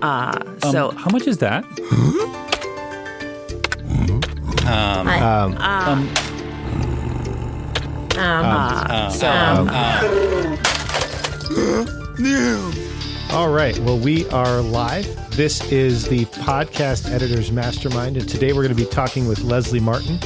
How much is that? All right. Well, we are live. This is the Podcast Editors Mastermind, and today we're going to be talking with Leslie Martin.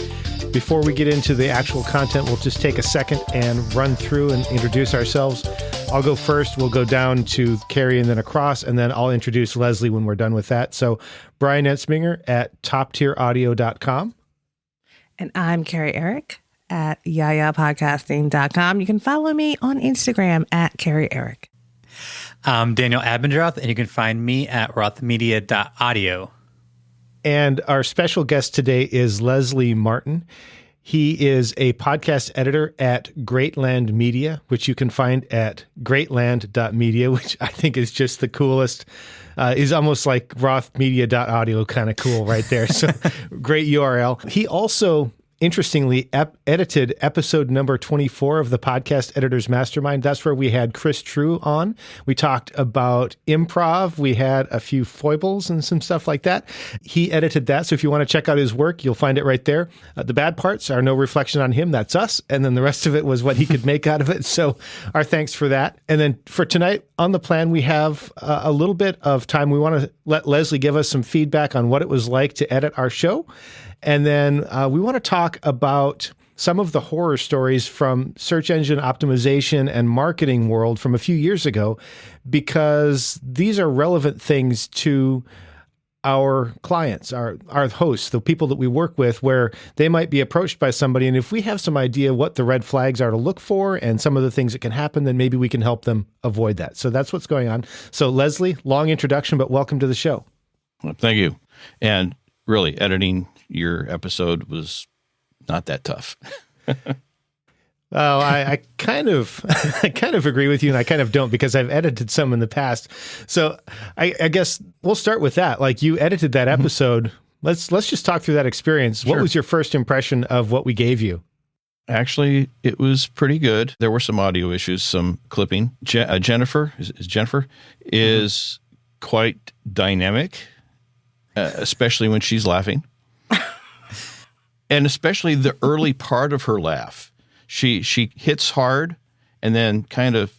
Before we get into the actual content, we'll just take a second and run through and introduce ourselves. I'll go first. We'll go down to Carrie and then across, and then I'll introduce Leslie when we're done with that. So Brian Etzminger at toptieraudio.com. And I'm Carrie Eric at yayapodcasting.com. You can follow me on Instagram at Carrie Eric. I'm Daniel Abendroth, and you can find me at rothmedia.audio. And our special guest today is Leslie Martin. He is a podcast editor at Greatland Media, which you can find at greatland.media, which I think is just the coolest. Is almost like rothmedia.audio, kind of cool right there. So great URL. He also, interestingly, edited episode number 24 of the Podcast Editors Mastermind. That's where we had Chris True on. We talked about improv. We had a few foibles and some stuff like that. He edited that. So if you want to check out his work, you'll find it right there. The bad parts are no reflection on him. That's us. And then the rest of it was what he could make out of it. So our thanks for that. And then for tonight on the plan, we have a little bit of time. We want to let Leslie give us some feedback on what it was like to edit our show. And then we want to talk about some of the horror stories from search engine optimization and marketing world from a few years ago, because these are relevant things to our clients, our hosts, the people that we work with, where they might be approached by somebody. And if we have some idea what the red flags are to look for and some of the things that can happen, then maybe we can help them avoid that. So that's what's going on. So Leslie, long introduction, but welcome to the show. Well, thank you. And really, editing your episode was not that tough. Oh, I kind of agree with you, and I kind of don't, because I've edited some in the past. So I guess we'll start with that. Like, you edited that episode. Let's just talk through that experience. Sure. What was your first impression of what we gave you? Actually, it was pretty good. There were some audio issues, some clipping. Jennifer is quite dynamic, especially when she's laughing. And especially the early part of her laugh. She hits hard and then kind of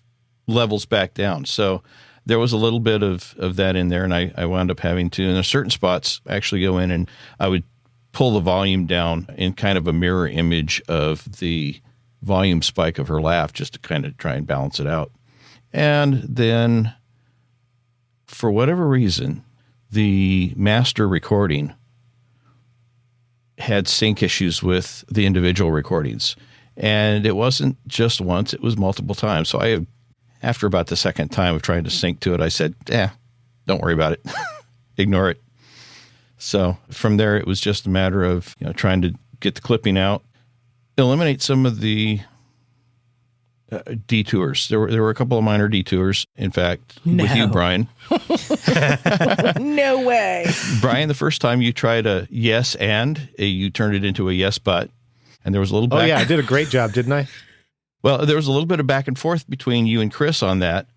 levels back down. So there was a little bit of that in there, and I wound up having to, in certain spots, actually go in and I would pull the volume down in kind of a mirror image of the volume spike of her laugh, just to kind of try and balance it out. And then, for whatever reason, the master recording had sync issues with the individual recordings. And it wasn't just once, it was multiple times. So after about the second time of trying to sync to it, I said, don't worry about it. Ignore it. So from there, it was just a matter of trying to get the clipping out, eliminate some of the detours. There were a couple of minor detours, in fact, with you, Brian. No way. Brian, the first time you tried a yes and, you turned it into a yes but, and there was a little back. Oh, yeah, I did a great job, didn't I? Well, there was a little bit of back and forth between you and Chris on that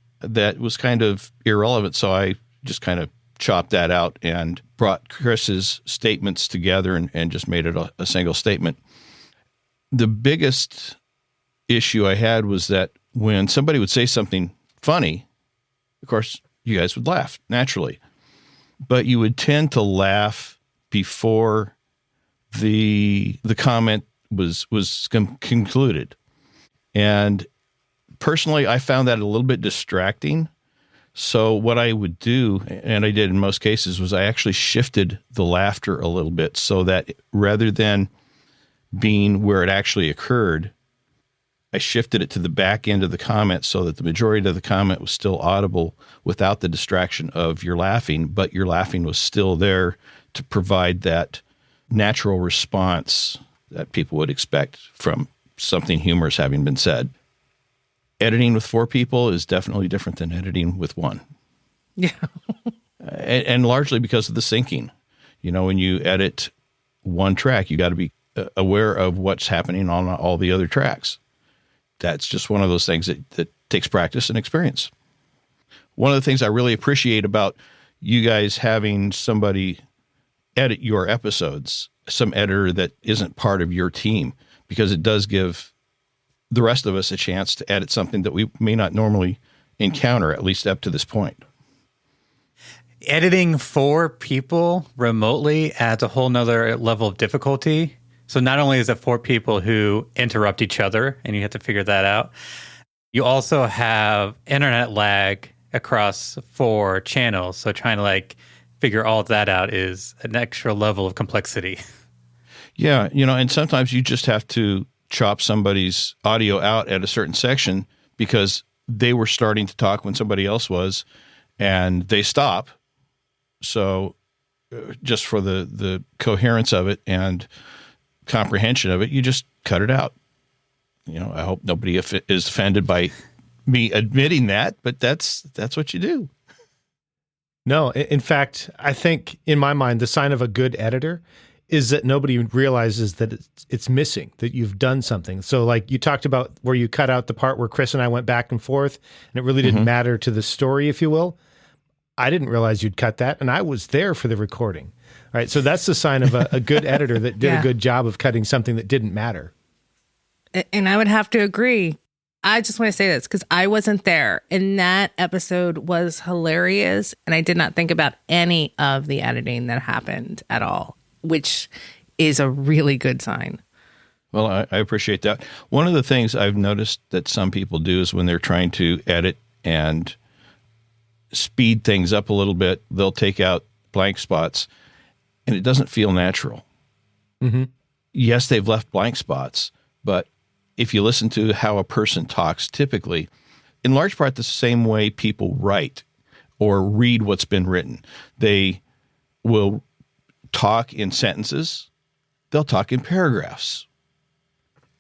was kind of irrelevant, so I just kind of chopped that out and brought Chris's statements together and just made it a single statement. The biggest issue I had was that when somebody would say something funny, of course, you guys would laugh naturally, but you would tend to laugh before the comment was concluded. And personally, I found that a little bit distracting. So what I would do, and I did in most cases, was I actually shifted the laughter a little bit so that rather than being where it actually occurred, I shifted it to the back end of the comment so that the majority of the comment was still audible without the distraction of your laughing, but your laughing was still there to provide that natural response that people would expect from something humorous having been said. Editing with 4 people is definitely different than editing with 1. Yeah. and largely because of the syncing. When you edit one track, you got to be aware of what's happening on all the other tracks. That's just one of those things that takes practice and experience. One of the things I really appreciate about you guys having somebody edit your episodes, some editor that isn't part of your team, because it does give the rest of us a chance to edit something that we may not normally encounter, at least up to this point. Editing 4 people remotely adds a whole nother level of difficulty. So not only is it 4 people who interrupt each other and you have to figure that out, you also have internet lag across 4 channels. So trying to figure all of that out is an extra level of complexity. Yeah, and sometimes you just have to chop somebody's audio out at a certain section because they were starting to talk when somebody else was, and they stop. So just for the coherence of it and comprehension of it, you just cut it out. I hope nobody is offended by me admitting that, but that's what you do. No, in fact, I think in my mind, the sign of a good editor is that nobody realizes that it's missing, that you've done something. So like you talked about where you cut out the part where Chris and I went back and forth and it really didn't matter to the story, if you will. I didn't realize you'd cut that, and I was there for the recording. All right, so that's the sign of a good editor that did a good job of cutting something that didn't matter. And I would have to agree. I just want to say this because I wasn't there, and that episode was hilarious, and I did not think about any of the editing that happened at all, which is a really good sign. Well, I appreciate that. One of the things I've noticed that some people do is when they're trying to edit and speed things up a little bit, they'll take out blank spots, and it doesn't feel natural. Mm-hmm. Yes, they've left blank spots, but if you listen to how a person talks, typically, in large part, the same way people write or read what's been written. They will talk in sentences. They'll talk in paragraphs.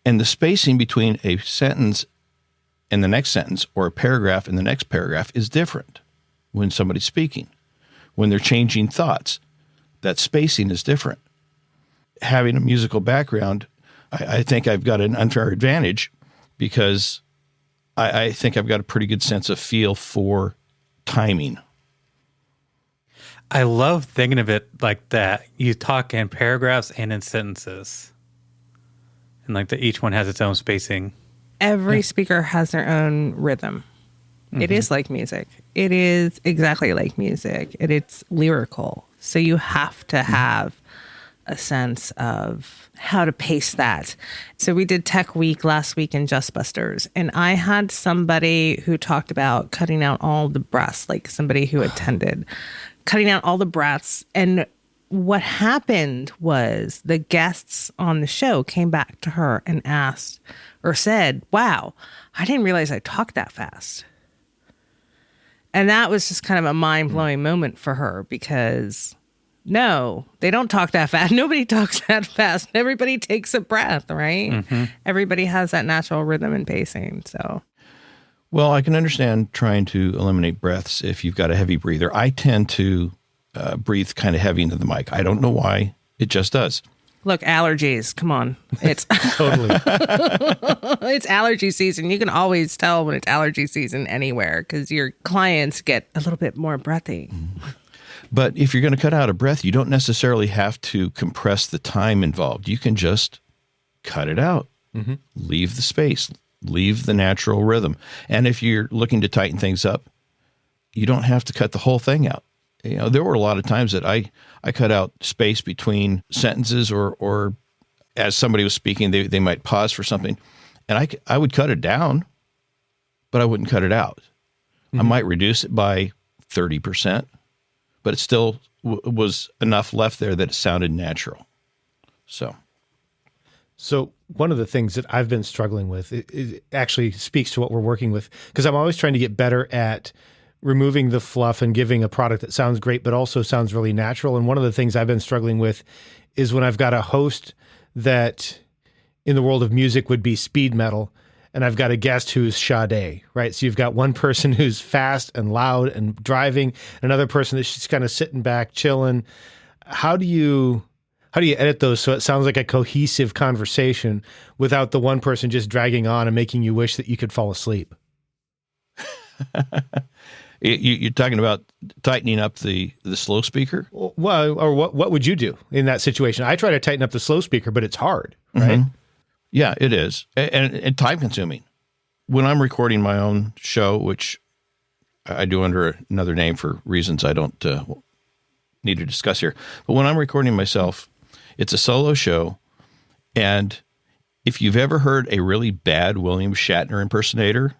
And the spacing between a sentence and the next sentence or a paragraph and the next paragraph is different when somebody's speaking. When they're changing thoughts, that spacing is different. Having a musical background, I think I've got an unfair advantage because I think I've got a pretty good sense of feel for timing. I love thinking of it like that. You talk in paragraphs and in sentences. And that each one has its own spacing. Every speaker has their own rhythm. Mm-hmm. It is like music. It is exactly like music. It's lyrical. So you have to have a sense of how to pace that. So we did Tech Week last week in Just Busters, and I had somebody who talked about cutting out all the breaths, like somebody who attended, cutting out all the breaths. And what happened was the guests on the show came back to her and asked or said, wow, I didn't realize I talked that fast. And that was just kind of a mind-blowing moment for her because no, they don't talk that fast. Nobody talks that fast. Everybody takes a breath, right? Mm-hmm. Everybody has that natural rhythm and pacing. So, well, I can understand trying to eliminate breaths if you've got a heavy breather. I tend to breathe kind of heavy into the mic. I don't know why. It just does. Look, allergies. Come on. It's Totally. It's allergy season. You can always tell when it's allergy season anywhere because your clients get a little bit more breathy. But if you're going to cut out a breath, you don't necessarily have to compress the time involved. You can just cut it out. Mm-hmm. Leave the space. Leave the natural rhythm. And if you're looking to tighten things up, you don't have to cut the whole thing out. There were a lot of times that I cut out space between sentences or as somebody was speaking, they might pause for something. And I would cut it down, but I wouldn't cut it out. Mm-hmm. I might reduce it by 30%, but it still was enough left there that it sounded natural. So one of the things that I've been struggling with, it actually speaks to what we're working with, because I'm always trying to get better at removing the fluff and giving a product that sounds great, but also sounds really natural. And one of the things I've been struggling with is when I've got a host that in the world of music would be speed metal, and I've got a guest who's Sade, right? So you've got one person who's fast and loud and driving, another person that's just kind of sitting back, chilling. How do you edit those so it sounds like a cohesive conversation without the one person just dragging on and making you wish that you could fall asleep? You're talking about tightening up the slow speaker? Well, or what would you do in that situation? I try to tighten up the slow speaker, but it's hard, right? Mm-hmm. Yeah, it is. And time consuming. When I'm recording my own show, which I do under another name for reasons I don't need to discuss here, but when I'm recording myself, it's a solo show. And if you've ever heard a really bad William Shatner impersonator,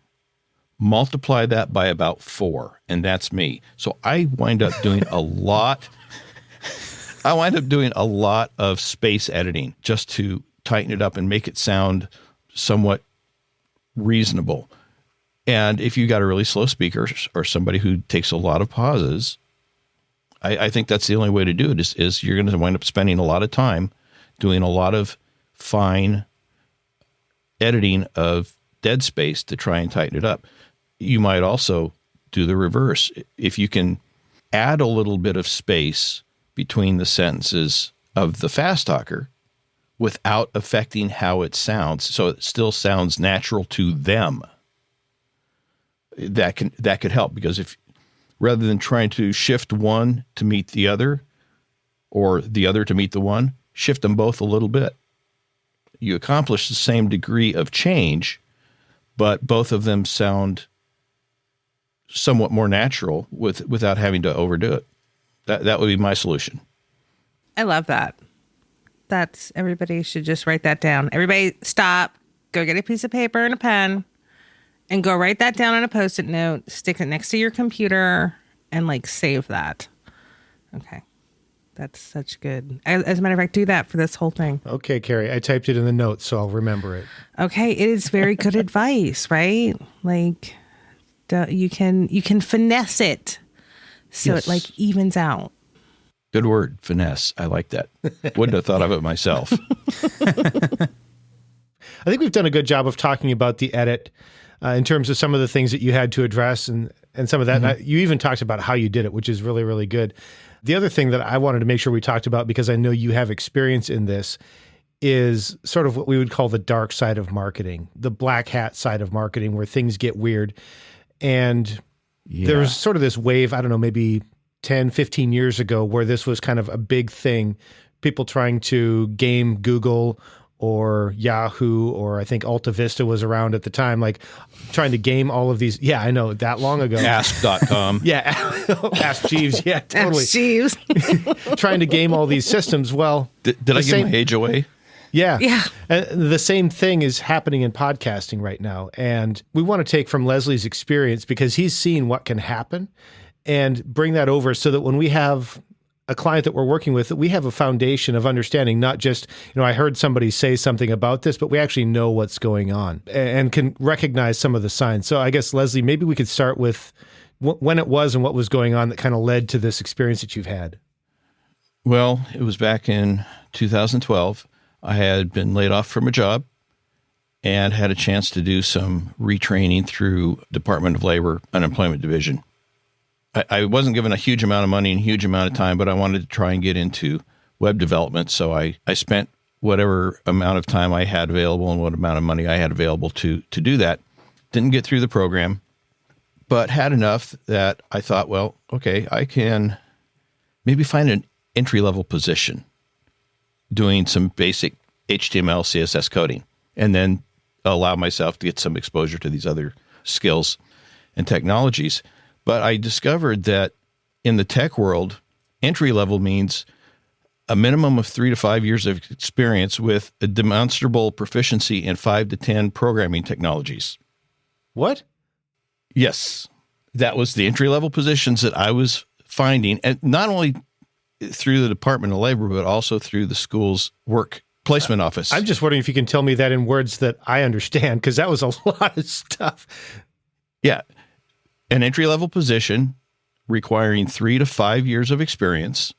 multiply that by about 4, and that's me. So I wind up doing a lot. I wind up doing a lot of space editing just to tighten it up and make it sound somewhat reasonable. And if you got a really slow speaker or somebody who takes a lot of pauses, I think that's the only way to do it is you're going to wind up spending a lot of time doing a lot of fine editing of dead space to try and tighten it up. You might also do the reverse. If you can add a little bit of space between the sentences of the fast talker without affecting how it sounds, so it still sounds natural to them, that could help. Because if rather than trying to shift one to meet the other or the other to meet the one, shift them both a little bit. You accomplish the same degree of change, but both of them sound somewhat more natural without having to overdo it. That would be my solution. I love that. Everybody should just write that down. Everybody stop, go get a piece of paper and a pen and go write that down on a Post-it note, stick it next to your computer and save that. Okay. That's such good. As a matter of fact, do that for this whole thing. Okay, Carrie, I typed it in the notes, so I'll remember it. Okay. It is very good advice, right? You can finesse it so Yes. it evens out. Good word, finesse. I like that. Wouldn't have thought of it myself. I think we've done a good job of talking about the edit in terms of some of the things that you had to address and some of that. Mm-hmm. And you even talked about how you did it, which is really, really good. The other thing that I wanted to make sure we talked about, because I know you have experience in this, is sort of what we would call the dark side of marketing, the black hat side of marketing, where things get weird. And there was sort of this wave, I don't know, maybe 10, 15 years ago, where this was kind of a big thing. People trying to game Google or Yahoo, or I think Alta Vista was around at the time, trying to game all of these. Yeah, I know, that long ago. Ask.com. Yeah, Ask Jeeves. Yeah, totally. Ask Jeeves. Trying to game all these systems. Well, Did I give my age away? Yeah. Yeah. And the same thing is happening in podcasting right now. And we want to take from Leslie's experience, because he's seen what can happen, and bring that over so that when we have a client that we're working with, that we have a foundation of understanding, not just, I heard somebody say something about this, but we actually know what's going on and can recognize some of the signs. So I guess, Leslie, maybe we could start with when it was and what was going on that kind of led to this experience that you've had. Well, it was back in 2012. I had been laid off from a job and had a chance to do some retraining through Department of Labor Unemployment Division. I wasn't given a huge amount of money and a huge amount of time, but I wanted to try and get into web development. So I spent whatever amount of time I had available and what amount of money I had available to do that. Didn't get through the program, but had enough that I thought, well, okay, I can maybe find an entry-level position doing some basic HTML, CSS coding, and then allow myself to get some exposure to these other skills and technologies. But I discovered that in the tech world, entry level means a minimum of 3 to 5 years of experience with a demonstrable proficiency in 5 to 10 programming technologies. What? Yes. That was the entry level positions that I was finding, and not only through the Department of Labor, but also through the school's work placement office. I'm just wondering if you can tell me that in words that I understand, because that was a lot of stuff. Yeah. An entry-level position requiring 3 to 5 years of experience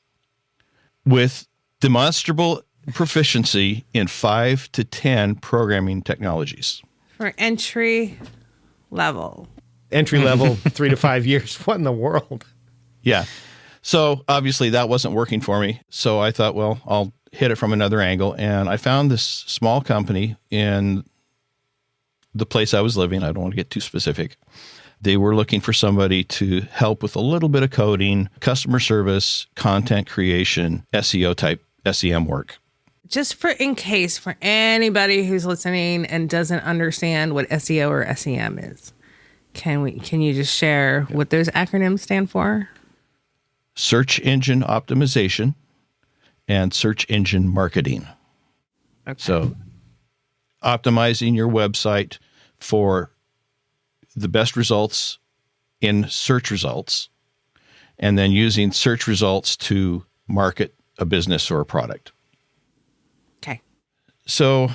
with demonstrable proficiency in 5 to 10 programming technologies. For entry level. Entry level, 3 to 5 years. What in the world? Yeah. So obviously that wasn't working for me. So I thought, well, I'll hit it from another angle. And I found this small company in the place I was living. I don't want to get too specific, They were looking for somebody to help with a little bit of coding, customer service, content creation, SEO type SEM work. Just for anybody who's listening and doesn't understand what SEO or SEM is, can you just share what those acronyms stand for? Search engine optimization and search engine marketing. Okay. So optimizing your website for the best results in search results, and then using search results to market a business or a product. Okay. So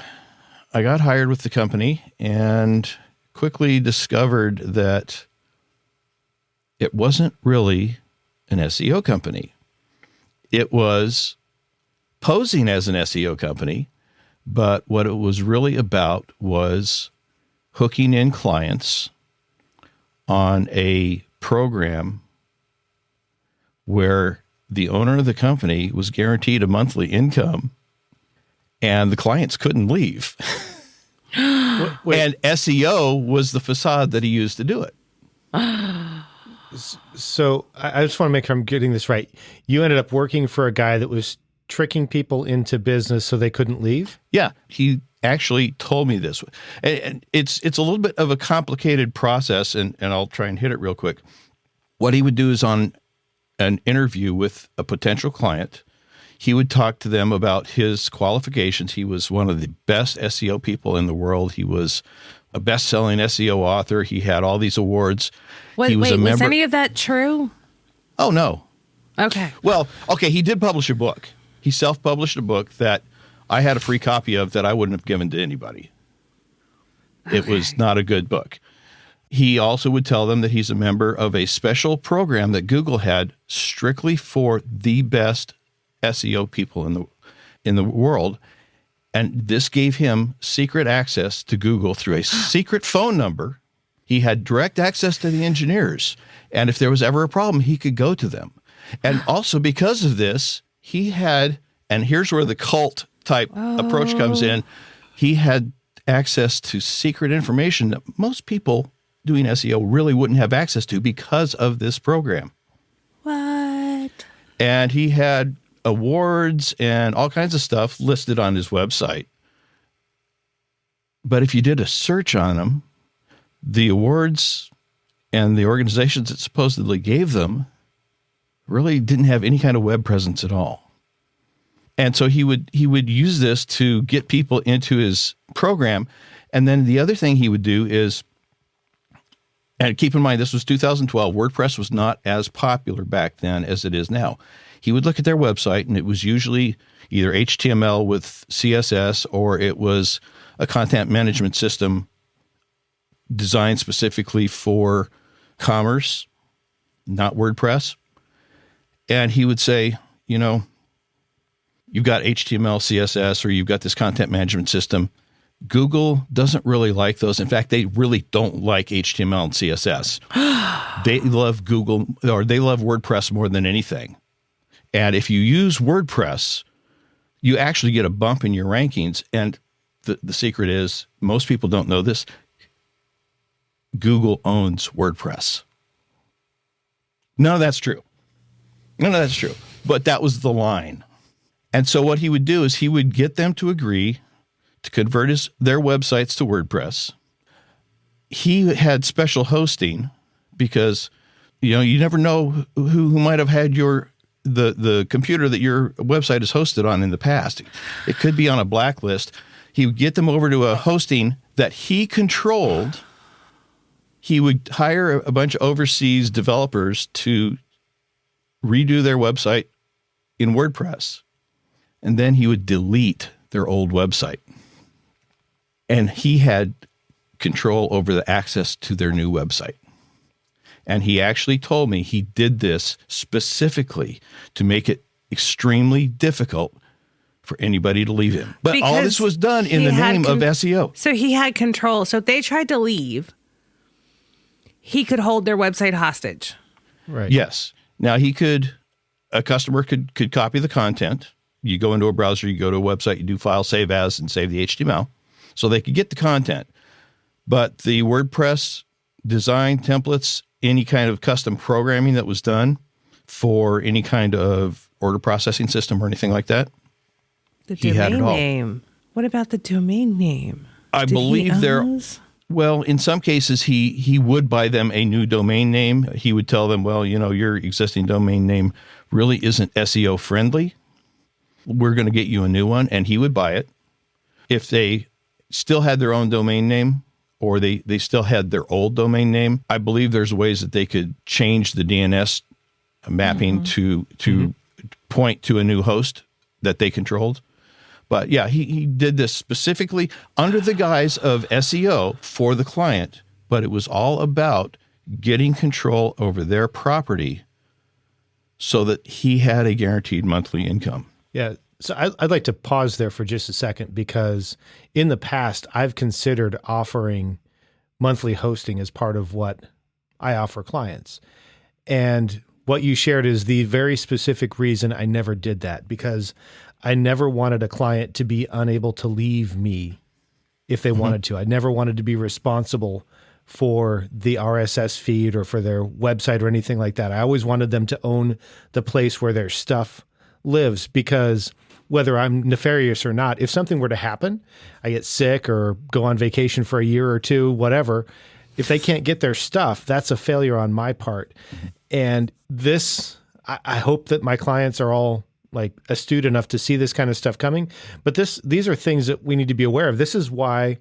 I got hired with the company and quickly discovered that it wasn't really an SEO company. It was posing as an SEO company, but what it was really about was hooking in clients on a program where the owner of the company was guaranteed a monthly income and the clients couldn't leave. And SEO was the facade that he used to do it. So I just want to make sure I'm getting this right. You ended up working for a guy that was tricking people into business so they couldn't leave? Yeah, he actually told me this. And it's a little bit of a complicated process, and I'll try and hit it real quick. What he would do is on an interview with a potential client, he would talk to them about his qualifications. He was one of the best SEO people in the world. He was a best-selling SEO author. He had all these awards. Was any of that true? Oh, no. Okay. Well, okay, he did publish a book. He self-published a book that I had a free copy of that I wouldn't have given to anybody. Okay. It was not a good book. He also would tell them that he's a member of a special program that Google had strictly for the best SEO people in the world. And this gave him secret access to Google through a secret phone number. He had direct access to the engineers. And if there was ever a problem, he could go to them. And also because of this, he had, and here's where the cult type approach comes in, he had access to secret information that most people doing SEO really wouldn't have access to because of this program. What? And he had awards and all kinds of stuff listed on his website. But if you did a search on them, the awards and the organizations that supposedly gave them really didn't have any kind of web presence at all. And so he would use this to get people into his program. And then the other thing he would do is, and keep in mind, this was 2012. WordPress was not as popular back then as it is now. He would look at their website, and it was usually either HTML with CSS, or it was a content management system designed specifically for commerce, not WordPress. And he would say, you've got HTML, CSS, or you've got this content management system. Google doesn't really like those. In fact, they really don't like HTML and CSS. They love Google, or they love WordPress more than anything. And if you use WordPress, you actually get a bump in your rankings. And the secret is, most people don't know this, Google owns WordPress. None of that's true. But that was the line. And so what he would do is he would get them to agree to convert their websites to WordPress. He had special hosting because, you never know who might have had the computer that your website is hosted on in the past. It could be on a blacklist. He would get them over to a hosting that he controlled. He would hire a bunch of overseas developers to redo their website in WordPress. And then he would delete their old website. And he had control over the access to their new website. And he actually told me he did this specifically to make it extremely difficult for anybody to leave him. But all this was done in the name of SEO. So he had control. So if they tried to leave, he could hold their website hostage. Right. Yes. Now a customer could copy the content. You go into a browser, you go to a website, you do file save as and save the HTML. So they could get the content. But the WordPress design templates, any kind of custom programming that was done for any kind of order processing system or anything like that. The He had it domain all. name. What about the domain name? I Did he believe own there. those? Well, in some cases, he would buy them a new domain name. He would tell them, well, your existing domain name really isn't SEO friendly. We're going to get you a new one. And he would buy it. If they still had their own domain name or they still had their old domain name, I believe there's ways that they could change the DNS mapping to point to a new host that they controlled. But yeah, he did this specifically under the guise of SEO for the client, but it was all about getting control over their property so that he had a guaranteed monthly income. Yeah. So I'd like to pause there for just a second, because in the past, I've considered offering monthly hosting as part of what I offer clients. And what you shared is the very specific reason I never did that, because I never wanted a client to be unable to leave me if they wanted to. I never wanted to be responsible for the RSS feed or for their website or anything like that. I always wanted them to own the place where their stuff lives, because whether I'm nefarious or not, if something were to happen, I get sick or go on vacation for a year or two, whatever, if they can't get their stuff, that's a failure on my part. And this, I hope that my clients are all like astute enough to see this kind of stuff coming. But these are things that we need to be aware of. This is why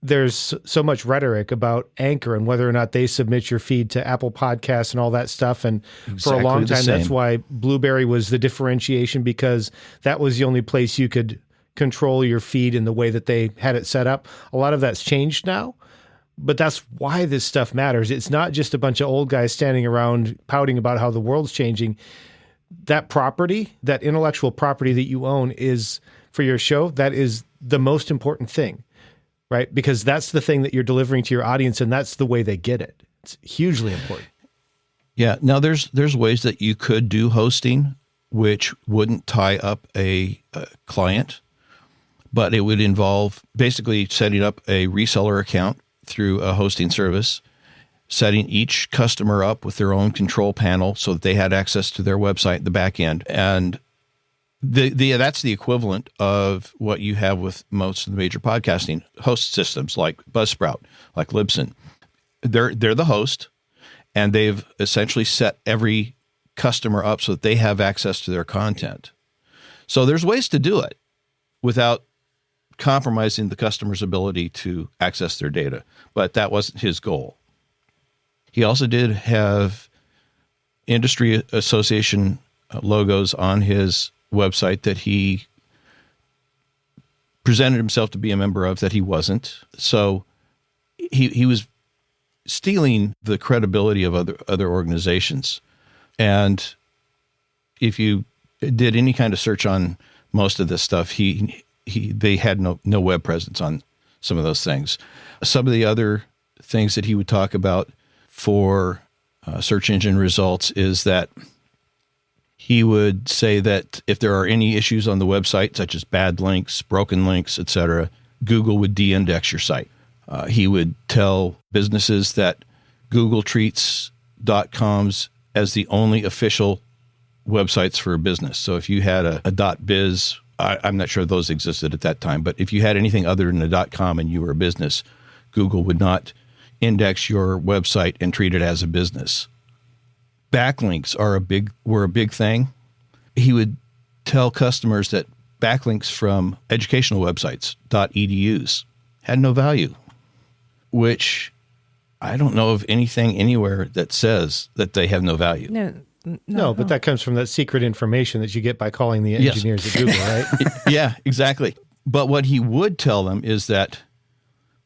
there's so much rhetoric about Anchor and whether or not they submit your feed to Apple Podcasts and all that stuff. And for a long time, that's why Blueberry was the differentiation, because that was the only place you could control your feed in the way that they had it set up. A lot of that's changed now, but that's why this stuff matters. It's not just a bunch of old guys standing around pouting about how the world's changing. That property, that intellectual property that you own is for your show, that is the most important thing, right? Because that's the thing that you're delivering to your audience, and that's the way they get it. It's hugely important. Yeah. Now there's ways that you could do hosting, which wouldn't tie up a client, but it would involve basically setting up a reseller account through a hosting service, setting each customer up with their own control panel so that they had access to their website, the back end. And that's the equivalent of what you have with most of the major podcasting host systems like Buzzsprout, like Libsyn. They're the host, and they've essentially set every customer up so that they have access to their content. So there's ways to do it without compromising the customer's ability to access their data, but that wasn't his goal. He also did have industry association logos on his website that he presented himself to be a member of that he wasn't. So he was stealing the credibility of other organizations. And if you did any kind of search on most of this stuff, they had no web presence on some of those things. Some of the other things that he would talk about for search engine results is that he would say that if there are any issues on the website, such as bad links, broken links, etc., Google would de-index your site. He would tell businesses that Google treats .coms as the only official websites for a business. So if you had a .biz, I'm not sure those existed at that time, but if you had anything other than a .com and you were a business, Google would not index your website and treat it as a business. Backlinks were a big thing. He would tell customers that backlinks from educational websites, .edus, had no value, which I don't know of anything anywhere that says that they have no value. No, but that comes from that secret information that you get by calling the engineers at Google, right? Yeah, exactly. But what he would tell them is that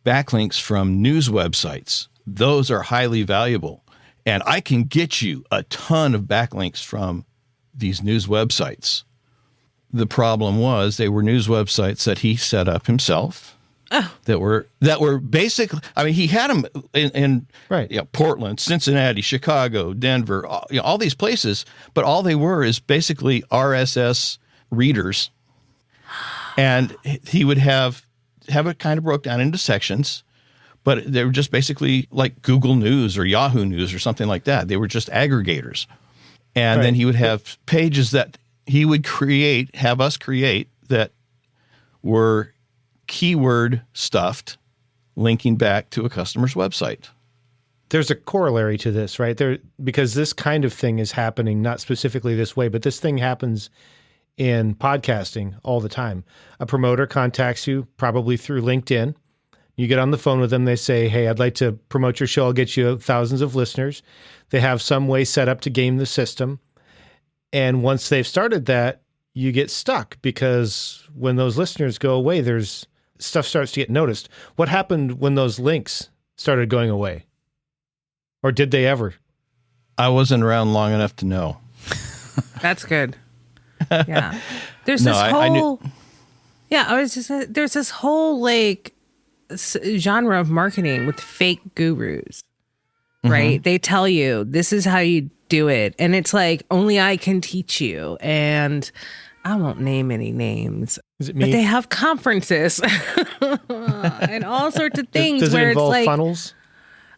backlinks from news websites, those are highly valuable. And I can get you a ton of backlinks from these news websites. The problem was they were news websites that he set up himself. That were basically, I mean, he had them in right. Portland, Cincinnati, Chicago, Denver, all these places, but all they were is basically RSS readers. And he would have it kind of broke down into sections, But they were just basically like Google News or Yahoo News or something like that. They were just aggregators. And then he would have pages that he would have us create that were keyword stuffed, linking back to a customer's website. There's a corollary to this, right? Because this kind of thing is happening, not specifically this way, but this thing happens in podcasting all the time. A promoter contacts you, probably through LinkedIn. You get on the phone with them. They say, hey, I'd like to promote your show. I'll get you thousands of listeners. They have some way set up to game the system. And once they've started that, you get stuck because when those listeners go away, stuff starts to get noticed. What happened when those links started going away? Or did they ever? I wasn't around long enough to know. That's good. Yeah. There's this whole... Yeah, I was just saying, there's this whole like genre of marketing with fake gurus, right? They tell you this is how you do it. And it's like, only I can teach you. And I won't name any names. Is it me? But they have conferences and all sorts of things. Does it where involve it's like, funnels?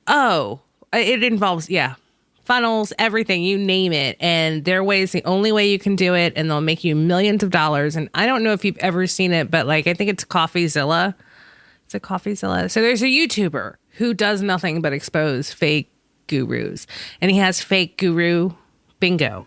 Oh, it involves, funnels, everything, you name it. And their way is the only way you can do it. And they'll make you millions of dollars. And I don't know if you've ever seen it, but like, I think it's CoffeeZilla. It's a CoffeeZilla. So there's a YouTuber who does nothing but expose fake gurus. And he has fake guru bingo,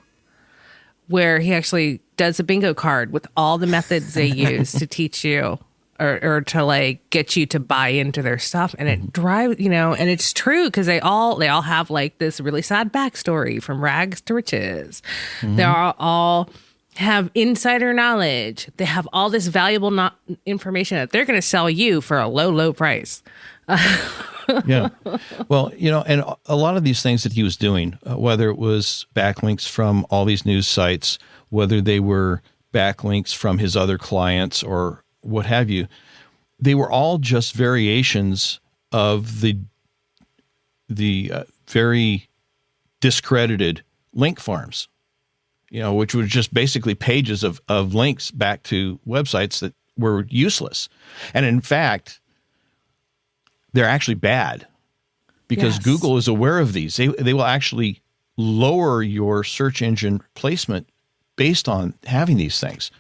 where he actually does a bingo card with all the methods they use to teach you or to like get you to buy into their stuff. And it drives, and it's true because they all have like this really sad backstory from rags to riches. They all have insider knowledge. They have all this valuable information that they're going to sell you for a low price. Yeah. Well, and a lot of these things that he was doing, whether it was backlinks from all these news sites, whether they were backlinks from his other clients or what have you, they were all just variations of the very discredited link farms, which were just basically pages of links back to websites that were useless. And in fact, they're actually bad because Google is aware of these. They will actually lower your search engine placement based on having these things.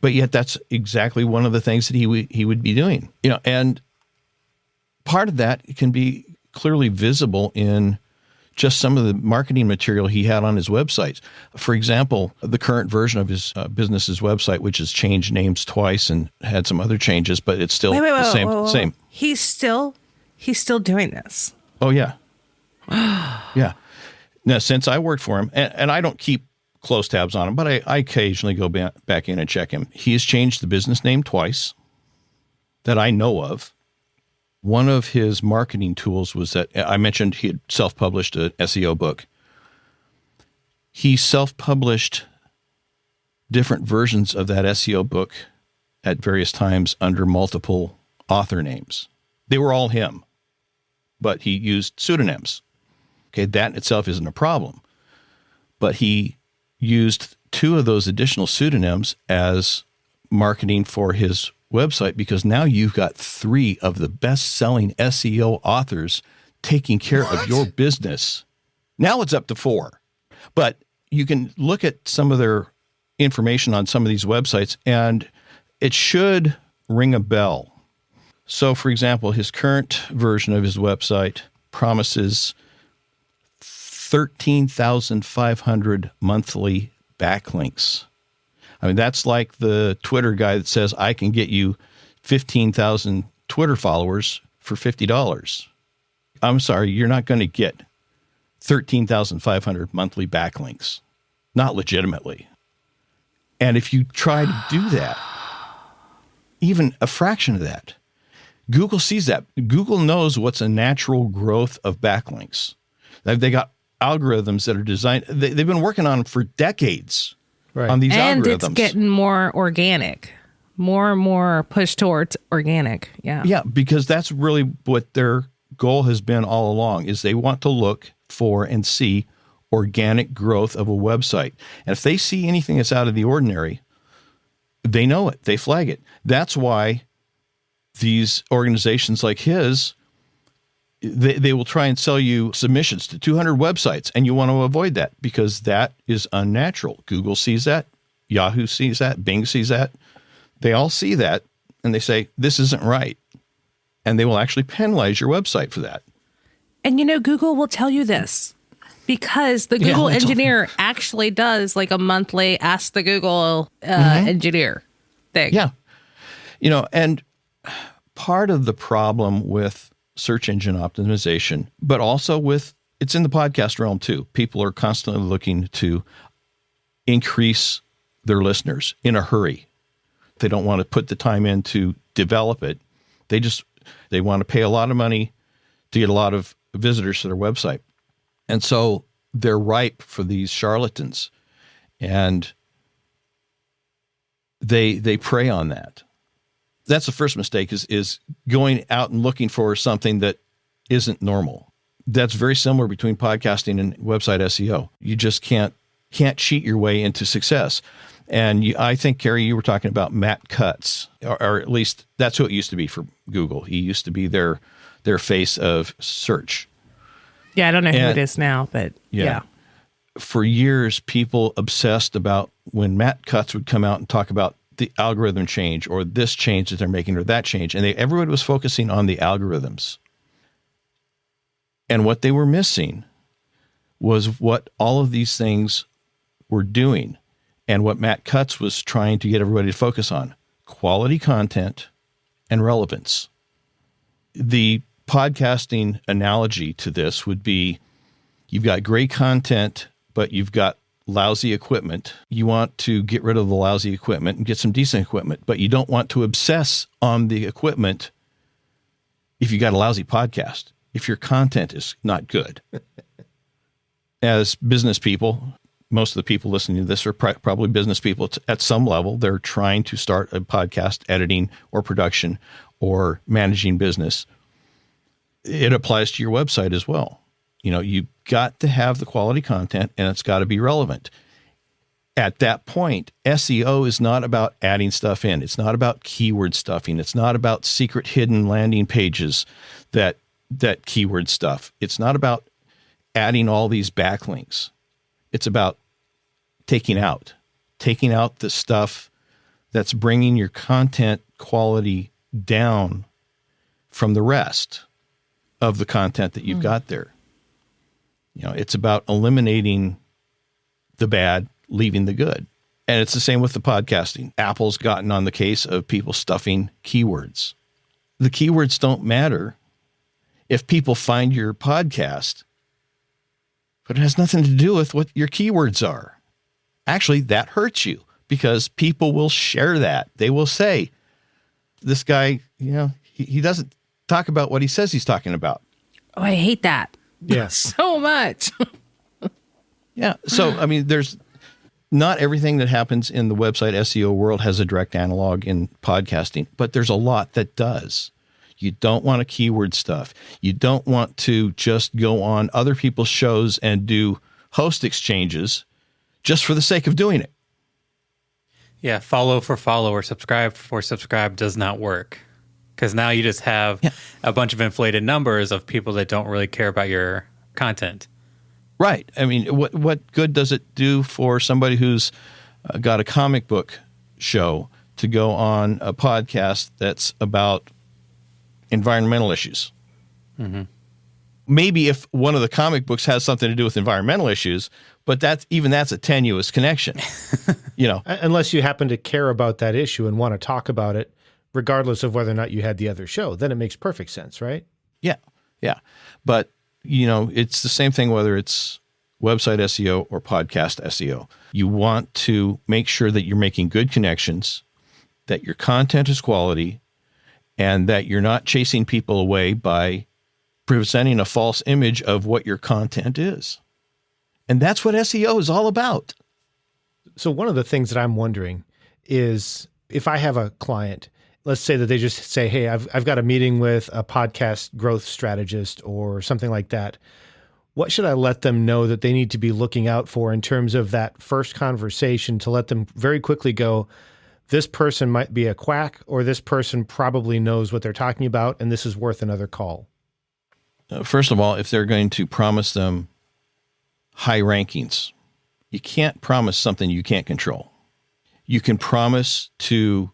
But yet that's exactly one of the things that he would be doing. And part of that can be clearly visible in just some of the marketing material he had on his websites. For example, the current version of his business's website, which has changed names twice and had some other changes, but it's still the same. He's still doing this. Oh, yeah. Yeah. Now, since I worked for him, and I don't keep close tabs on him, but I occasionally go back in and check him. He has changed the business name twice that I know of. One of his marketing tools was that I mentioned he had self-published an SEO book. He self-published different versions of that SEO book at various times under multiple author names. They were all him, but he used pseudonyms. Okay, that in itself isn't a problem. But he used 2 of those additional pseudonyms as marketing for his website because now you've got 3 of the best-selling SEO authors taking care of your business. Now it's up to 4. But you can look at some of their information on some of these websites, and it should ring a bell. So, for example, his current version of his website promises 13,500 monthly backlinks. I mean, that's like the Twitter guy that says, I can get you 15,000 Twitter followers for $50. I'm sorry, you're not going to get 13,500 monthly backlinks. Not legitimately. And if you try to do that, even a fraction of that, Google sees that. Google knows what's a natural growth of backlinks. They got algorithms that are designed. They've been working on them for decades on these and algorithms. It's getting more organic, more and more push towards organic. Yeah. Yeah, because that's really what their goal has been all along, is they want to look for and see organic growth of a website. And if they see anything that's out of the ordinary, they know it. They flag it. That's why these organizations like his They will try and sell you submissions to 200 websites, and you want to avoid that because that is unnatural. Google sees that. Yahoo sees that. Bing sees that. They all see that, and they say, this isn't right. And they will actually penalize your website for that. And Google will tell you this because the Google engineer actually does like a monthly Ask the Google engineer thing. Yeah. And part of the problem with search engine optimization, but also it's in the podcast realm too. People are constantly looking to increase their listeners in a hurry. They don't want to put the time in to develop it. They want to pay a lot of money to get a lot of visitors to their website. And so they're ripe for these charlatans, and they prey on that. That's the first mistake is going out and looking for something that isn't normal. That's very similar between podcasting and website SEO. You just can't cheat your way into success. And I think, Carrie, you were talking about Matt Cutts, or at least that's who it used to be for Google. He used to be their face of search. Yeah, I don't know who it is now, but yeah. For years, people obsessed about when Matt Cutts would come out and talk about the algorithm change or this change that they're making or that change. And everybody was focusing on the algorithms. And what they were missing was what all of these things were doing and what Matt Cutts was trying to get everybody to focus on: quality content and relevance. The podcasting analogy to this would be you've got great content, but you've got lousy equipment. You want to get rid of the lousy equipment and get some decent equipment, but you don't want to obsess on the equipment if you got a lousy podcast, if your content is not good. As business people, most of the people listening to this are probably business people at some level. They're trying to start a podcast editing or production or managing business. It applies to your website as well. You've got to have the quality content, and it's got to be relevant. At that point, SEO is not about adding stuff in. It's not about keyword stuffing. It's not about secret hidden landing pages that keyword stuff. It's not about adding all these backlinks. It's about taking out the stuff that's bringing your content quality down from the rest of the content that you've got there. It's about eliminating the bad, leaving the good. And it's the same with the podcasting. Apple's gotten on the case of people stuffing keywords. The keywords don't matter if people find your podcast, but it has nothing to do with what your keywords are. Actually, that hurts you because people will share that. They will say, this guy, he doesn't talk about what he says he's talking about. Oh, I hate that. Yes. So much. Yeah. So, there's not everything that happens in the website SEO world has a direct analog in podcasting, but there's a lot that does. You don't want to keyword stuff. You don't want to just go on other people's shows and do host exchanges just for the sake of doing it. Yeah, follow for follow or subscribe for subscribe does not work. Because now you just have a bunch of inflated numbers of people that don't really care about your content. Right. What good does it do for somebody who's got a comic book show to go on a podcast that's about environmental issues? Mm-hmm. Maybe if one of the comic books has something to do with environmental issues, but that's a tenuous connection. Unless you happen to care about that issue and want to talk about it, regardless of whether or not you had the other show, then it makes perfect sense, right? Yeah. Yeah. But, it's the same thing whether it's website SEO or podcast SEO. You want to make sure that you're making good connections, that your content is quality, and that you're not chasing people away by presenting a false image of what your content is. And that's what SEO is all about. So one of the things that I'm wondering is if I have a client, let's say that they just say, hey, I've got a meeting with a podcast growth strategist or something like that. What should I let them know that they need to be looking out for in terms of that first conversation to let them very quickly go, this person might be a quack or this person probably knows what they're talking about and this is worth another call? First of all, if they're going to promise them high rankings, you can't promise something you can't control. You can promise to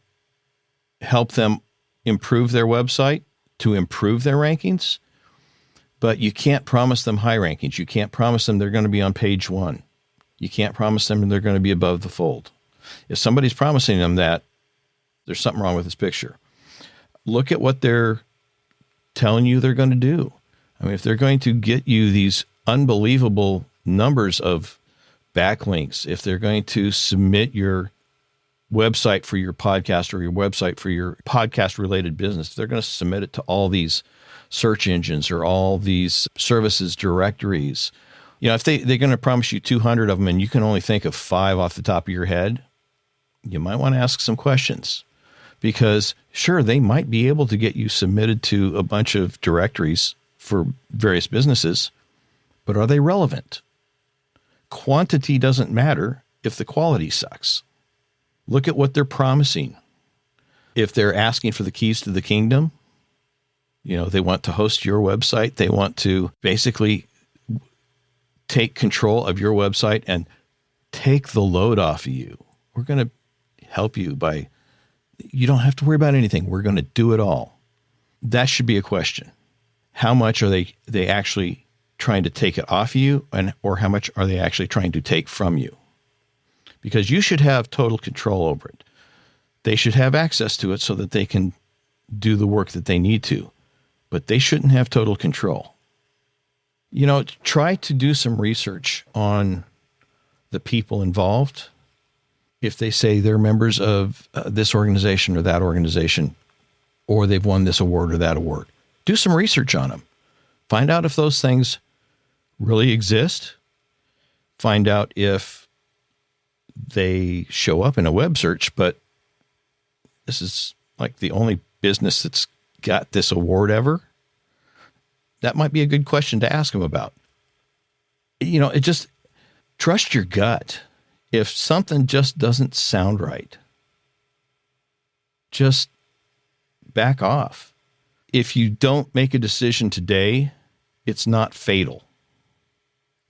help them improve their website, to improve their rankings, but you can't promise them high rankings. You can't promise them they're going to be on page 1. You can't promise them they're going to be above the fold. If somebody's promising them that, there's something wrong with this picture. Look at what they're telling you they're going to do. I mean, if they're going to get you these unbelievable numbers of backlinks, if they're going to submit your website for your podcast or your website for your podcast related business, they're going to submit it to all these search engines or all these services directories. You know, if they're going to promise you 200 of them and you can only think of 5 off the top of your head, you might want to ask some questions, because sure, they might be able to get you submitted to a bunch of directories for various businesses, but are they relevant? Quantity doesn't matter if the quality sucks. Look at what they're promising. If they're asking for the keys to the kingdom, you know, they want to host your website. They want to basically take control of your website and take the load off of you. We're going to help you by, you don't have to worry about anything. We're going to do it all. That should be a question. How much are they actually trying to take it off you, or how much are they actually trying to take from you? Because you should have total control over it. They should have access to it so that they can do the work that they need to, but they shouldn't have total control. You know, try to do some research on the people involved. If they say they're members of this organization or that organization, or they've won this award or that award, do some research on them. Find out if those things really exist. Find out if they show up in a web search, but this is like the only business that's got this award ever. That might be a good question to ask them about. You know, it just, trust your gut. If something just doesn't sound right, just back off. If you don't make a decision today, it's not fatal.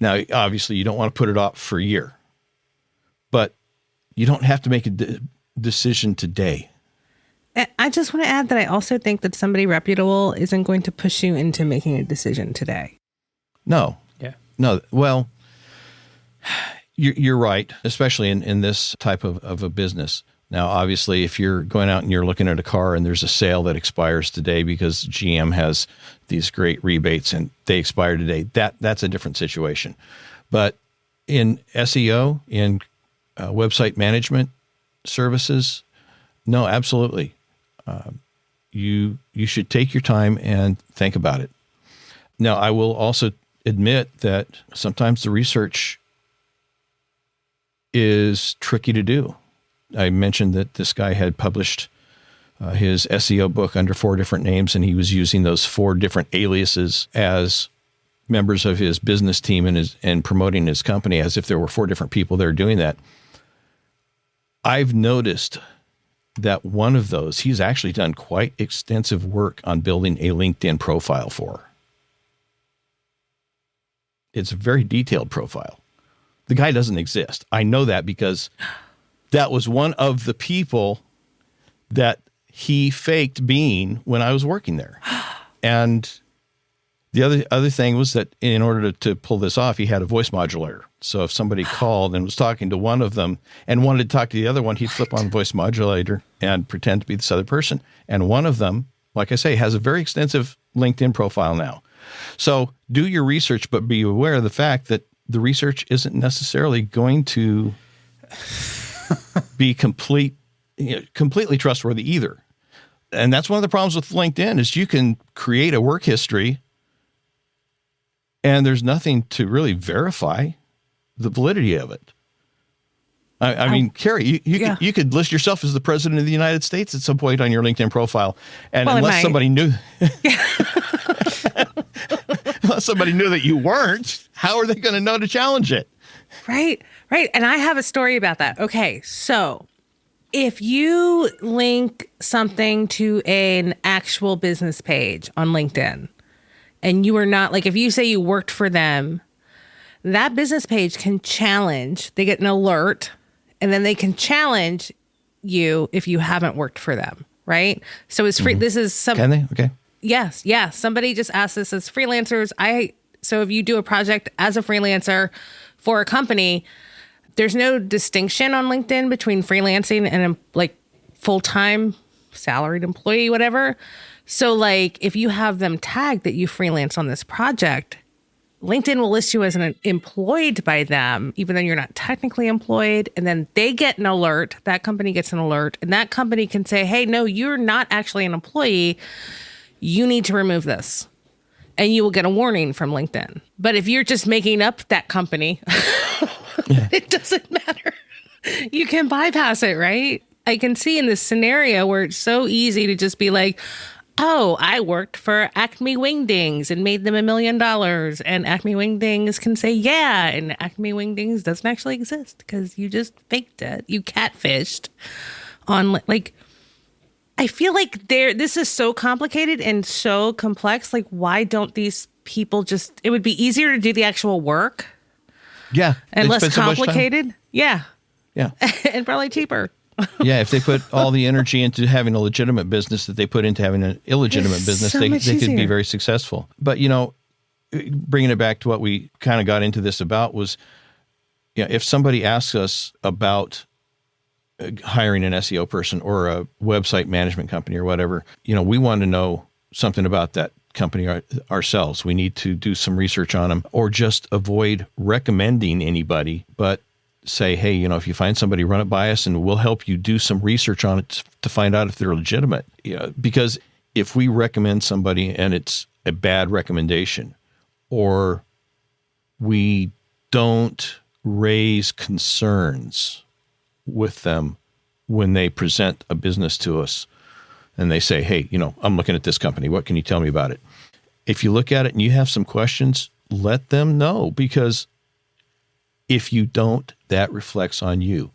Now, obviously, you don't want to put it off for a year, but you don't have to make a decision today. I just want to add that I also think that somebody reputable isn't going to push you into making a decision today. No. Yeah. No. Well, you're right, especially in this type of a business. Now, obviously, if you're going out and you're looking at a car and there's a sale that expires today because GM has these great rebates and they expire today, that's a different situation. But in SEO, in website management services, no, absolutely. You should take your time and think about it. Now, I will also admit that sometimes the research is tricky to do. I mentioned that this guy had published his SEO book under 4 different names, and he was using those 4 different aliases as members of his business team and promoting his company as if there were 4 different people there doing that. I've noticed that one of those, he's actually done quite extensive work on building a LinkedIn profile for. It's a very detailed profile. The guy doesn't exist. I know that because that was one of the people that he faked being when I was working there. And the other thing was that in order to pull this off, he had a voice modulator. So if somebody called and was talking to one of them and wanted to talk to the other one, he'd flip on voice modulator and pretend to be this other person. And one of them, like I say, has a very extensive LinkedIn profile now. So do your research, but be aware of the fact that the research isn't necessarily going to be completely trustworthy either. And that's one of the problems with LinkedIn is you can create a work history and there's nothing to really verify the validity of it. I mean, Carrie, you could list yourself as the president of the United States at some point on your LinkedIn profile. And unless somebody knew, unless somebody knew that you weren't, how are they going to know to challenge it? Right. And I have a story about that. Okay. So if you link something to an actual business page on LinkedIn, and you are not, like, if you say you worked for them, that business page can challenge, they get an alert, and then they can challenge you if you haven't worked for them, right? So it's free. This is some. Can they? Okay. Yes. Somebody just asked this as freelancers. So if you do a project as a freelancer for a company, there's no distinction on LinkedIn between freelancing and like full-time salaried employee, whatever. So like if you have them tagged that you freelance on this project, LinkedIn will list you as an employed by them, even though you're not technically employed. And then they get an alert. That company gets an alert. And that company can say, hey, no, you're not actually an employee. You need to remove this. And you will get a warning from LinkedIn. But if you're just making up that company, it doesn't matter. You can bypass it, right? I can see in this scenario where it's so easy to just be like, oh, I worked for Acme Wingdings and made them $1 million. And Acme Wingdings can say, yeah. And Acme Wingdings doesn't actually exist because you just faked it. You catfished on, like, I feel like this is so complicated and so complex. Like, why don't these people just, it would be easier to do the actual work. Yeah. And less complicated. Yeah. Yeah. And probably cheaper. Yeah, if they put all the energy into having a legitimate business that they put into having an illegitimate business, so they much could be easier. very successful. But, bringing it back to what we kind of got into this about was, if somebody asks us about hiring an SEO person or a website management company or whatever, we want to know something about that company ourselves. We need to do some research on them, or just avoid recommending anybody, but say, hey, if you find somebody, run it by us and we'll help you do some research on it to find out if they're legitimate. Because if we recommend somebody and it's a bad recommendation, or we don't raise concerns with them when they present a business to us and they say, hey, I'm looking at this company. What can you tell me about it? If you look at it and you have some questions, let them know, because if you don't, that reflects on you.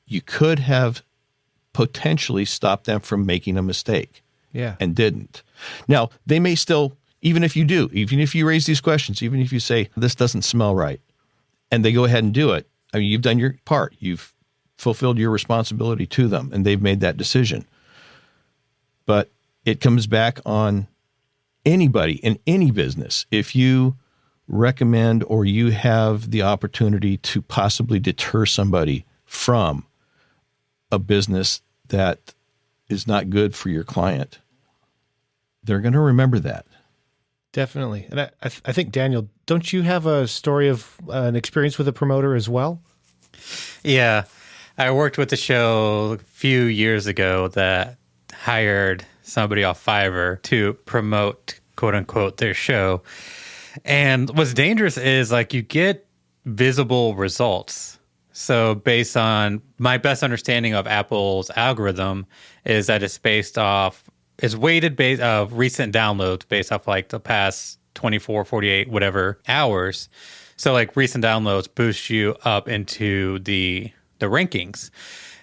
You could have potentially stopped them from making a mistake. Yeah. And didn't. Now, they may still, even if you do, even if you raise these questions, even if you say, this doesn't smell right, and they go ahead and do it, I mean, you've done your part. You've fulfilled your responsibility to them, and they've made that decision. But it comes back on anybody in any business. If you recommend or you have the opportunity to possibly deter somebody from a business that is not good for your client, they're going to remember that. Definitely. And I think, Daniel, don't you have a story of an experience with a promoter as well? Yeah. I worked with a show a few years ago that hired somebody off Fiverr to promote, quote unquote, their show. And what's dangerous is, like, you get visible results. So based on my best understanding of Apple's algorithm is that it's weighted based of recent downloads based off like the past 24, 48, whatever hours. So like recent downloads boost you up into the rankings.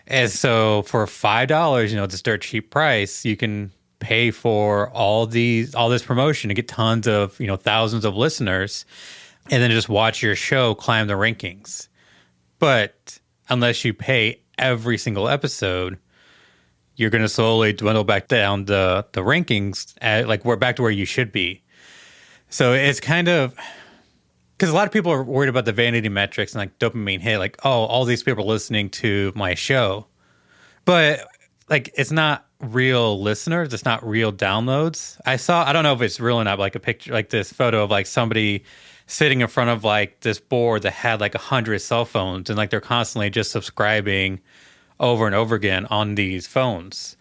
And so for $5, this dirt cheap price, you can pay for all this promotion to get tons of, thousands of listeners, and then just watch your show climb the rankings. But unless you pay every single episode, you're going to slowly dwindle back down the rankings we're back to where you should be. So it's kind of, because a lot of people are worried about the vanity metrics and like dopamine hit, like, oh, all these people are listening to my show. But like, it's not real listeners. It's not real downloads. I don't know if it's real or not, but like a picture, like this photo of like somebody sitting in front of like this board that had like 100 cell phones, and like they're constantly just subscribing over and over again on these phones.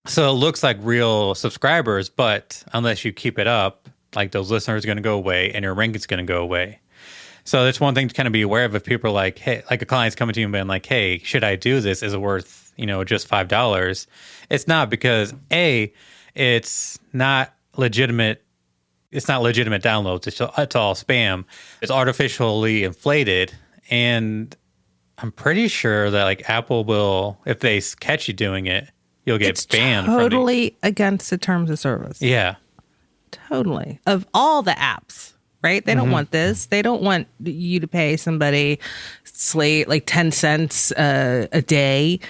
So it looks like real subscribers, but unless you keep it up, like those listeners are going to go away and your ranking's going to go away. So that's one thing to kind of be aware of if people are like, hey, like a client's coming to you and being like, hey, should I do this? Is it worth, just $5? It's not, because it's not legitimate. It's not legitimate downloads. It's all spam. It's artificially inflated. And I'm pretty sure that like Apple will, if they catch you doing it, you'll get banned. Totally against the terms of service. Yeah. Totally. Of all the apps, right? They don't want this. They don't want you to pay somebody like 10 cents a day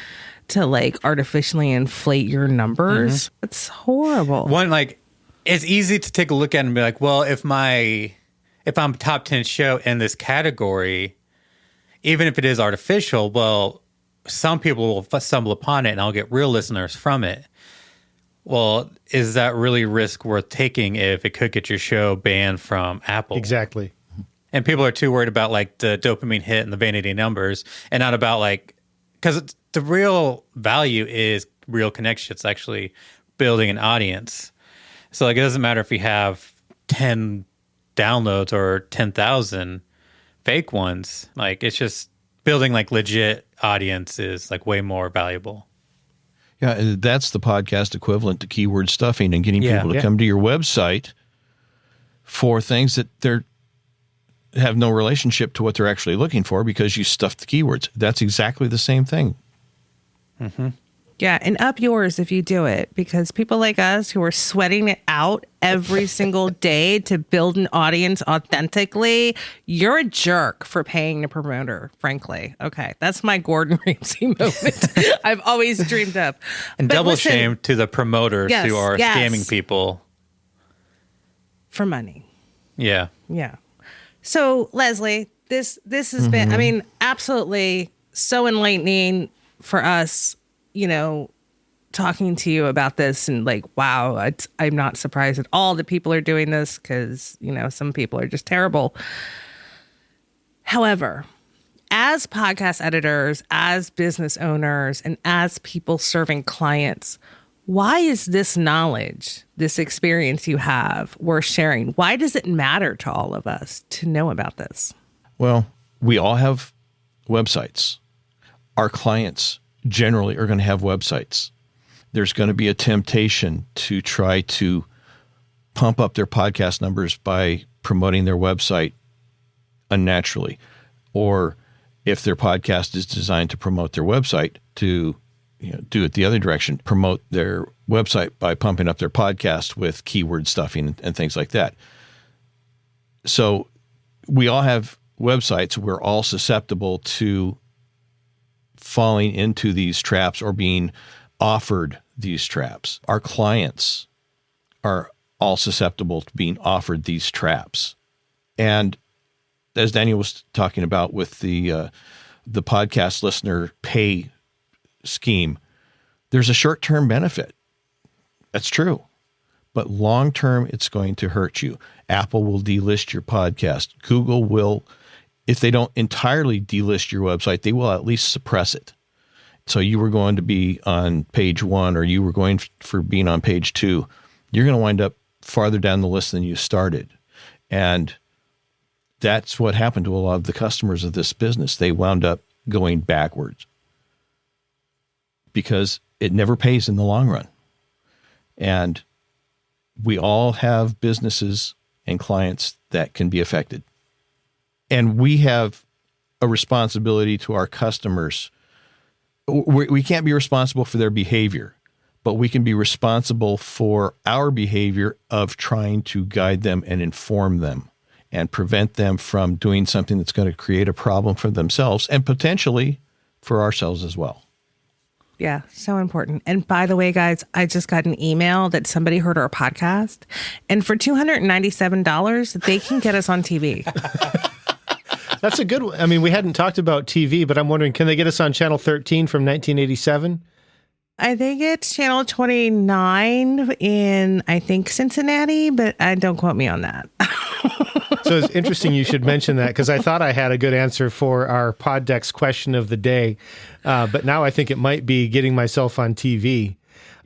to like artificially inflate your numbers. It's horrible. One, like, it's easy to take a look at and be like, well, if I'm top 10 show in this category, even if it is artificial, well, some people will stumble upon it and I'll get real listeners from it. Well, is that really risk worth taking if it could get your show banned from Apple? Exactly. And people are too worried about like the dopamine hit and the vanity numbers and not about like, because the real value is real connection. It's actually building an audience. So like, it doesn't matter if you have 10 downloads or 10,000 fake ones. Like, it's just building like legit audience is like way more valuable. Yeah, that's the podcast equivalent to keyword stuffing and getting people to come to your website for things that have no relationship to what they're actually looking for because you stuffed the keywords. That's exactly the same thing. Yeah, and up yours if you do it, because people like us who are sweating it out every single day to build an audience authentically, you're a jerk for paying the promoter, frankly. Okay, that's my Gordon Ramsay moment I've always dreamed of. And But double listen, shame to the promoters who are scamming people. For money. Yeah. Yeah. So, Leslie, this has been, I mean, absolutely so enlightening for us, you know, talking to you about this and like, wow, I'm not surprised at all that people are doing this because, you know, some people are just terrible. However, as podcast editors, as business owners, and as people serving clients, why is this knowledge, this experience you have worth sharing? Why does it matter to all of us to know about this? Well, we all have websites. Our clients generally are going to have websites. There's going to be a temptation to try to pump up their podcast numbers by promoting their website unnaturally. Or if their podcast is designed to promote their website, to do it the other direction, promote their website by pumping up their podcast with keyword stuffing and things like that. So we all have websites. We're all susceptible to falling into these traps or being offered these traps. Our clients are all susceptible to being offered these traps. And as Daniel was talking about with the podcast listener pay scheme, there's a short-term benefit. That's true. But long-term, it's going to hurt you. Apple will delist your podcast. Google will, if they don't entirely delist your website, they will at least suppress it. So you were going to be on page 1 or you were going for being on page 2. You're going to wind up farther down the list than you started. And that's what happened to a lot of the customers of this business. They wound up going backwards because it never pays in the long run. And we all have businesses and clients that can be affected. And we have a responsibility to our customers. We can't be responsible for their behavior, but we can be responsible for our behavior of trying to guide them and inform them and prevent them from doing something that's going to create a problem for themselves and potentially for ourselves as well. Yeah, so important. And by the way, guys, I just got an email that somebody heard our podcast, and for $297, they can get us on TV. That's a good one. I mean, we hadn't talked about TV, but I'm wondering, can they get us on Channel 13 from 1987? I think it's Channel 29 in, I think, Cincinnati, but don't quote me on that. So it's interesting you should mention that because I thought I had a good answer for our Poddex question of the day, but now I think it might be getting myself on TV.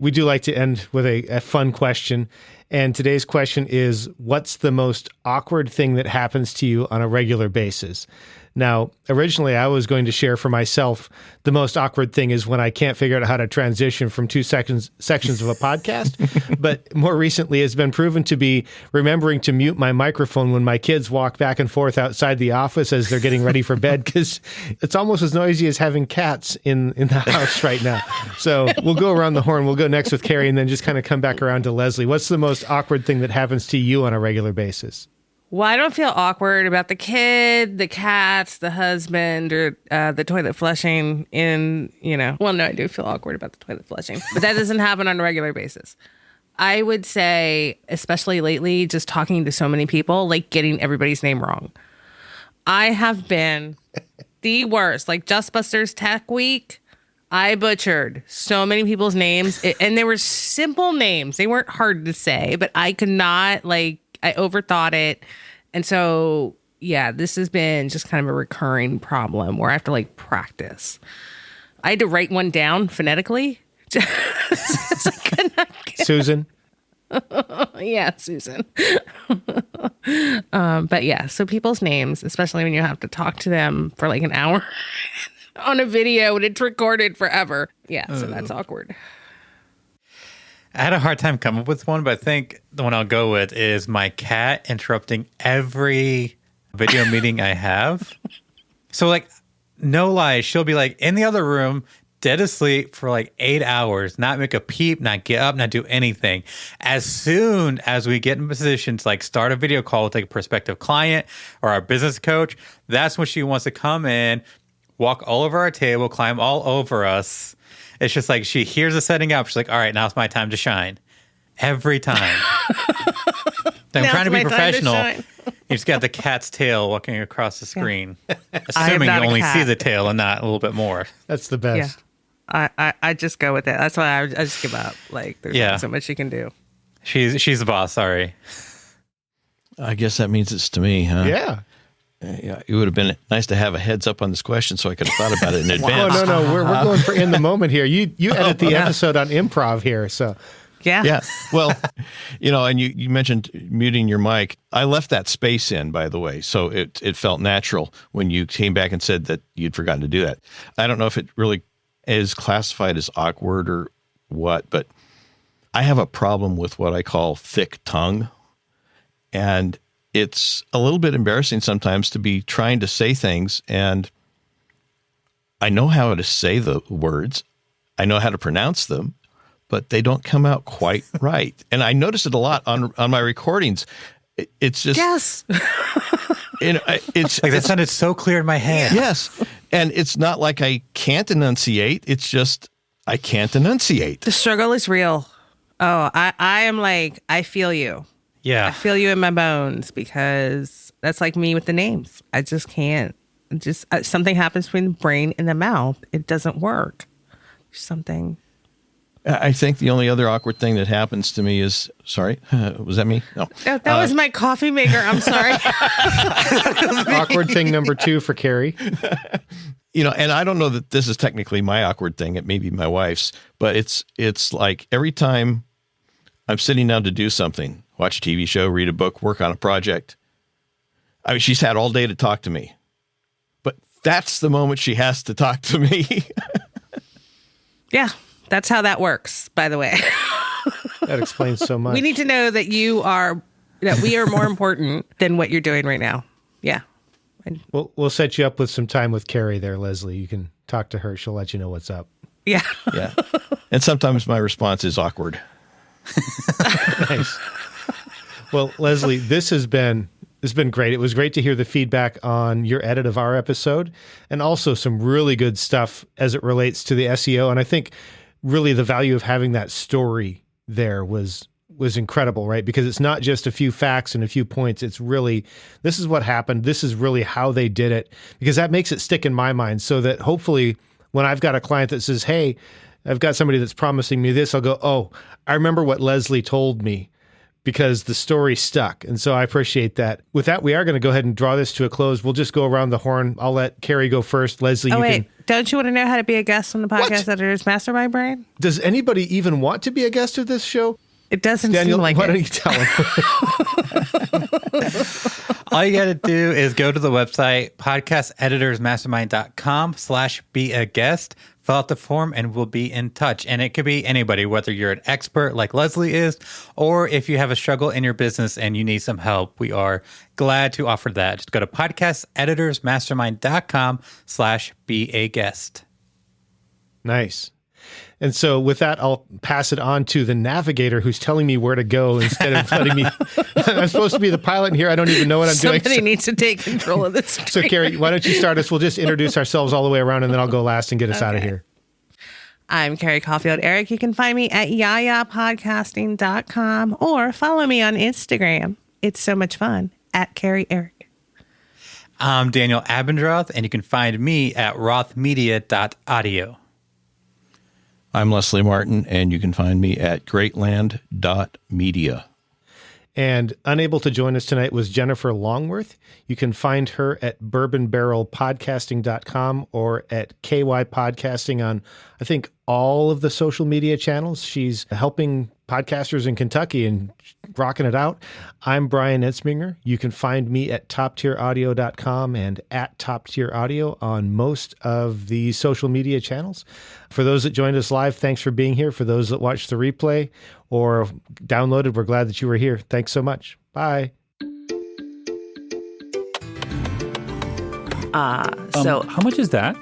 We do like to end with a fun question, and today's question is, what's the most awkward thing that happens to you on a regular basis? Now, originally I was going to share for myself the most awkward thing is when I can't figure out how to transition from sections of a podcast. But more recently, it's been proven to be remembering to mute my microphone when my kids walk back and forth outside the office as they're getting ready for bed, because it's almost as noisy as having cats in the house right now. So we'll go around the horn. We'll go next with Carrie and then just kind of come back around to Leslie. What's the most most awkward thing that happens to you on a regular basis? Well, I don't feel awkward about the kid, the cats, the husband, or the toilet flushing Well, no, I do feel awkward about the toilet flushing, but that doesn't happen on a regular basis. I would say, especially lately, just talking to so many people, like getting everybody's name wrong. I have been the worst. Like Justbusters Tech Week, I butchered so many people's names, and they were simple names. They weren't hard to say, but I could not, I overthought it. And so, yeah, this has been just kind of a recurring problem where I have to practice. I had to write one down phonetically. Susan? Yeah, Susan. But yeah, so people's names, especially when you have to talk to them for an hour on a video and it's recorded forever. Yeah, so that's awkward. I had a hard time coming up with one, but I think the one I'll go with is my cat interrupting every video meeting I have. So, no lie, she'll be in the other room, dead asleep for 8 hours, not make a peep, not get up, not do anything. As soon as we get in position to start a video call with a prospective client or our business coach, that's when she wants to come in, walk all over our table, climb all over us. It's just she hears us setting up. She's like, all right, now it's my time to shine. Every time. I'm trying to be professional. You just got the cat's tail walking across the screen. Assuming you only see the tail and not a little bit more. That's the best. Yeah. I just go with it. That's why I just give up. There's not so much you can do. She's the boss, sorry. I guess that means it's to me, huh? Yeah. Yeah, it would have been nice to have a heads up on this question so I could have thought about it in advance. No. We're going for in the moment here. You edit the episode on improv here, so. Yeah. Yeah. Well, and you mentioned muting your mic. I left that space in, by the way, so it felt natural when you came back and said that you'd forgotten to do that. I don't know if it really is classified as awkward or what, but I have a problem with what I call thick tongue, and it's a little bit embarrassing sometimes to be trying to say things, and I know how to say the words. I know how to pronounce them, but they don't come out quite right. And I notice it a lot on my recordings. It's just... Yes. It's that sounded so clear in my head. Yes. And it's not like I can't enunciate. It's just I can't enunciate. The struggle is real. Oh, I am I feel you. Yeah. I feel you in my bones because that's me with the names. I just can't. Something happens between the brain and the mouth. It doesn't work. Something. I think the only other awkward thing that happens to me is, sorry, was that me? No. That was my coffee maker. I'm sorry. Awkward thing number 2 for Carrie. And I don't know that this is technically my awkward thing. It may be my wife's, but it's every time I'm sitting down to do something, watch a TV show, read a book, work on a project. I mean, she's had all day to talk to me, but that's the moment she has to talk to me. Yeah, that's how that works, by the way. That explains so much. We need to know that we are more important than what you're doing right now. Yeah. We'll set you up with some time with Carrie there, Leslie. You can talk to her. She'll let you know what's up. Yeah. Yeah. And sometimes my response is awkward. Nice. Well, Leslie, this has been great. It was great to hear the feedback on your edit of our episode and also some really good stuff as it relates to the SEO. And I think really the value of having that story there was incredible, right? Because it's not just a few facts and a few points. It's really, this is what happened. This is really how they did it, because that makes it stick in my mind so that hopefully when I've got a client that says, hey, I've got somebody that's promising me this, I'll go, oh, I remember what Leslie told me because the story stuck. And so I appreciate that. With that, we are going to go ahead and draw this to a close. We'll just go around the horn. I'll let Carrie go first. Leslie, don't you want to know how to be a guest on the Podcast Editors Mastermind, Brian? Does anybody even want to be a guest of this show? It doesn't Daniel, seem like why it. don't you tell them? All you got to do is go to the website, podcasteditorsmastermind.com/be a guest, fill out the form, and we'll be in touch. And it could be anybody, whether you're an expert like Leslie is, or if you have a struggle in your business and you need some help, we are glad to offer that. Just go to podcasteditorsmastermind.com/be a guest. Nice. And so with that, I'll pass it on to the navigator who's telling me where to go instead of letting me. I'm supposed to be the pilot in here. I don't even know what I'm doing. Somebody needs to take control of this. So, Carrie, why don't you start us? We'll just introduce ourselves all the way around, and then I'll go last and get us out of here. I'm Carrie Caulfield. Eric, you can find me at yayapodcasting.com or follow me on Instagram. It's so much fun at Carrie Eric. I'm Daniel Abendroth, and you can find me at rothmedia.audio. I'm Leslie Martin, and you can find me at greatland.media. And unable to join us tonight was Jennifer Longworth. You can find her at bourbonbarrelpodcasting.com or at KY Podcasting on, I think, all of the social media channels. She's helping podcasters in Kentucky and rocking it out. I'm Brian Ensminger. You can find me at toptieraudio.com and at toptieraudio on most of the social media channels. For those that joined us live, thanks for being here. For those that watched the replay or downloaded, we're glad that you were here. Thanks so much. Bye. So how much is that?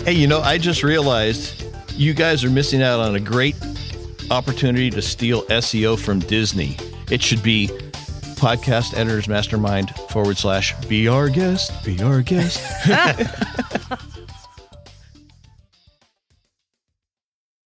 Hey, I just realized you guys are missing out on a great opportunity to steal SEO from Disney. It should be Podcast Editors Mastermind /be our guest, be our guest.